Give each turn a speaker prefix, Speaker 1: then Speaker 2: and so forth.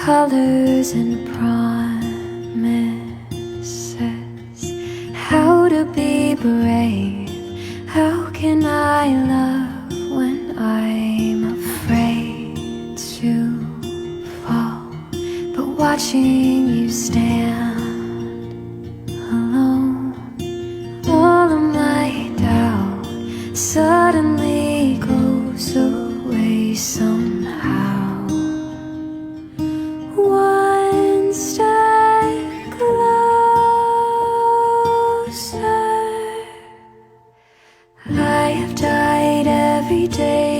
Speaker 1: colors and promises. How to be brave? How can I love when I'm afraid to fall? But watching you stand alone, all of my doubt suddenly goes away somehow. One step closer. I have died every day